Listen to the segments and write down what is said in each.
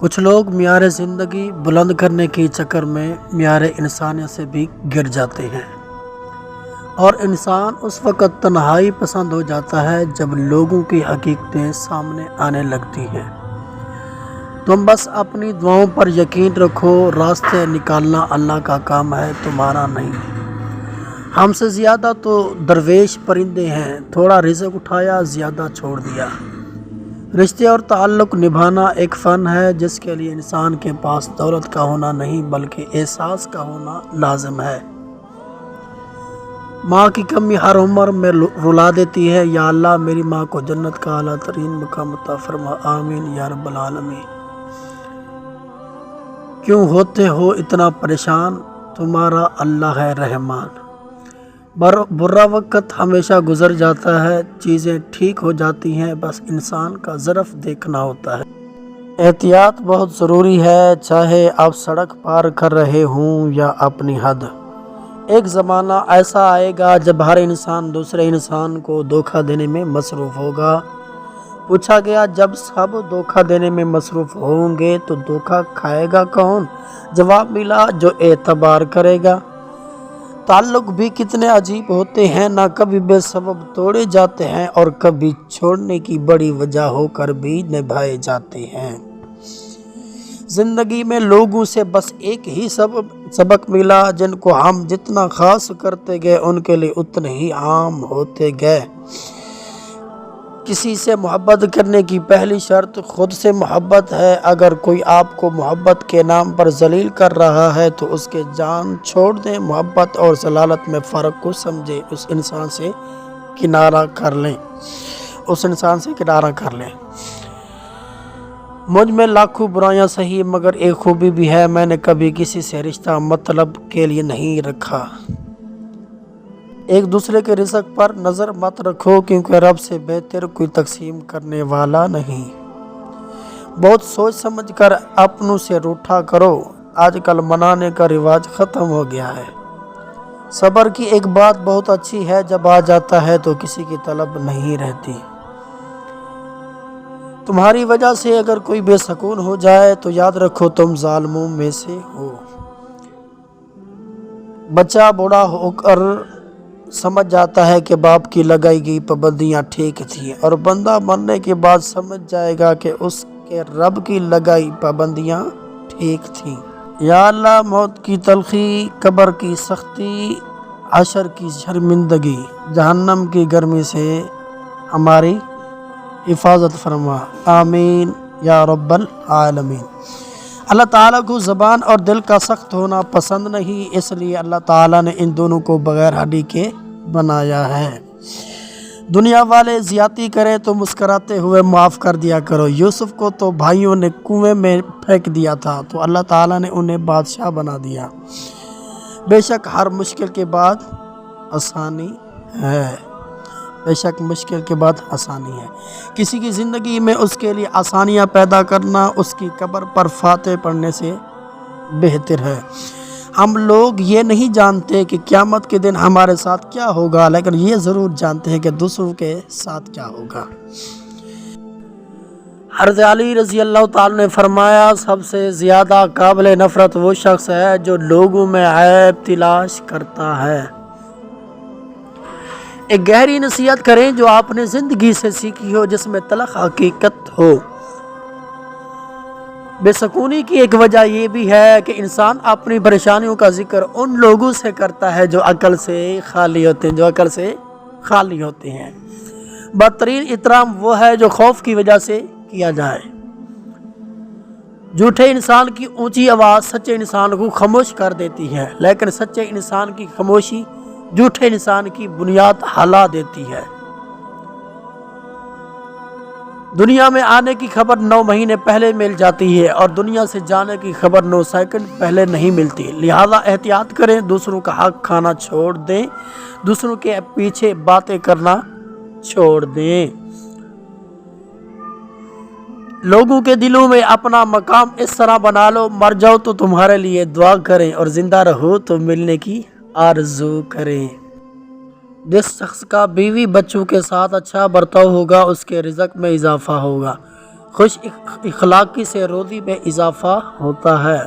کچھ لوگ معیار زندگی بلند کرنے کے چکر میں معیار انسانیت سے بھی گر جاتے ہیں، اور انسان اس وقت تنہائی پسند ہو جاتا ہے جب لوگوں کی حقیقتیں سامنے آنے لگتی ہیں۔ تم بس اپنی دعاؤں پر یقین رکھو، راستے نکالنا اللہ کا کام ہے، تمہارا نہیں۔ ہم سے زیادہ تو درویش پرندے ہیں، تھوڑا رزق اٹھایا، زیادہ چھوڑ دیا۔ رشتے اور تعلق نبھانا ایک فن ہے جس کے لیے انسان کے پاس دولت کا ہونا نہیں بلکہ احساس کا ہونا لازم ہے۔ ماں کی کمی ہر عمر میں رلا دیتی ہے۔ یا اللہ میری ماں کو جنت کا اعلیٰ ترین مقام عطا فرما، آمین یا رب العالمین۔ کیوں ہوتے ہو اتنا پریشان، تمہارا اللہ ہے رحمان۔ برا وقت ہمیشہ گزر جاتا ہے، چیزیں ٹھیک ہو جاتی ہیں، بس انسان کا ظرف دیکھنا ہوتا ہے۔ احتیاط بہت ضروری ہے، چاہے آپ سڑک پار کر رہے ہوں یا اپنی حد۔ ایک زمانہ ایسا آئے گا جب ہر انسان دوسرے انسان کو دھوکہ دینے میں مصروف ہوگا۔ پوچھا گیا جب سب دھوکہ دینے میں مصروف ہوں گے تو دھوکہ کھائے گا کون؟ جواب ملا جو اعتبار کرے گا۔ تعلق بھی کتنے عجیب ہوتے ہیں، نہ کبھی بے سبب توڑے جاتے ہیں اور کبھی چھوڑنے کی بڑی وجہ ہو کر بھی نبھائے جاتے ہیں۔ زندگی میں لوگوں سے بس ایک ہی سبق ملا، جن کو ہم جتنا خاص کرتے گئے ان کے لیے اتنے ہی عام ہوتے گئے۔ کسی سے محبت کرنے کی پہلی شرط خود سے محبت ہے۔ اگر کوئی آپ کو محبت کے نام پر ذلیل کر رہا ہے تو اس کے جان چھوڑ دیں، محبت اور ذلالت میں فرق کو سمجھیں، اس انسان سے کنارہ کر لیں۔ مجھ میں لاکھوں برائیاں سہی مگر ایک خوبی بھی ہے، میں نے کبھی کسی سے رشتہ مطلب کے لیے نہیں رکھا۔ ایک دوسرے کے رزق پر نظر مت رکھو کیونکہ رب سے بہتر کوئی تقسیم کرنے والا نہیں۔ بہت سوچ سمجھ کر اپنوں سے روٹھا کرو، آج کل منانے کا رواج ختم ہو گیا ہے۔ صبر کی ایک بات بہت اچھی ہے، جب آ جاتا ہے تو کسی کی طلب نہیں رہتی۔ تمہاری وجہ سے اگر کوئی بے سکون ہو جائے تو یاد رکھو تم ظالموں میں سے ہو۔ بچہ بوڑھا ہو کر سمجھ جاتا ہے کہ باپ کی لگائی گئی پابندیاں ٹھیک تھیں، اور بندہ مرنے کے بعد سمجھ جائے گا کہ اس کے رب کی لگائی پابندیاں ٹھیک تھیں۔ یا اللہ موت کی تلخی، قبر کی سختی، حشر کی شرمندگی، جہنم کی گرمی سے ہماری حفاظت فرما، آمین یا رب العالمین۔ اللہ تعالیٰ کو زبان اور دل کا سخت ہونا پسند نہیں، اس لیے اللہ تعالیٰ نے ان دونوں کو بغیر ہڈی کے بنایا ہے۔ دنیا والے زیادتی کریں تو مسکراتے ہوئے معاف کر دیا کرو۔ یوسف کو تو بھائیوں نے کنویں میں پھینک دیا تھا تو اللہ تعالیٰ نے انہیں بادشاہ بنا دیا۔ بے شک ہر مشکل کے بعد آسانی ہے، کسی کی زندگی میں اس کے لیے آسانیاں پیدا کرنا اس کی قبر پر فاتح پڑھنے سے بہتر ہے۔ ہم لوگ یہ نہیں جانتے کہ قیامت کے دن ہمارے ساتھ کیا ہوگا، لیکن یہ ضرور جانتے ہیں کہ دوسروں کے ساتھ کیا ہوگا۔ حضرت علی رضی اللہ تعالیٰ نے فرمایا، سب سے زیادہ قابل نفرت وہ شخص ہے جو لوگوں میں عیب تلاش کرتا ہے۔ ایک گہری نصیحت کریں جو آپ نے زندگی سے سیکھی ہو، جس میں تلخ حقیقت ہو۔ بے سکونی کی ایک وجہ یہ بھی ہے کہ انسان اپنی پریشانیوں کا ذکر ان لوگوں سے کرتا ہے جو عقل سے خالی ہوتے ہیں۔ بدترین احترام وہ ہے جو خوف کی وجہ سے کیا جائے۔ جھوٹے انسان کی اونچی آواز سچے انسان کو خاموش کر دیتی ہے، لیکن سچے انسان کی خاموشی جھوٹے انسان کی بنیاد ہلا دیتی ہے۔ دنیا میں آنے کی خبر 9 مہینے پہلے مل جاتی ہے اور دنیا سے جانے کی خبر 9 سیکنڈ پہلے نہیں ملتی، لہذا احتیاط کریں، دوسروں کا حق کھانا چھوڑ دیں، دوسروں کے پیچھے باتیں کرنا چھوڑ دیں۔ لوگوں کے دلوں میں اپنا مقام اس طرح بنا لو، مر جاؤ تو تمہارے لیے دعا کریں اور زندہ رہو تو ملنے کی آرزو کریں۔ جس شخص کا بیوی بچوں کے ساتھ اچھا برتاؤ ہوگا اس کے رزق میں اضافہ ہوگا۔ خوش اخلاقی سے روزی میں اضافہ ہوتا ہے۔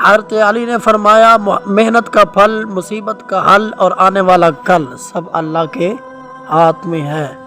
حضرت علی نے فرمایا محنت کا پھل، مصیبت کا حل اور آنے والا کل سب اللہ کے ہاتھ میں ہے۔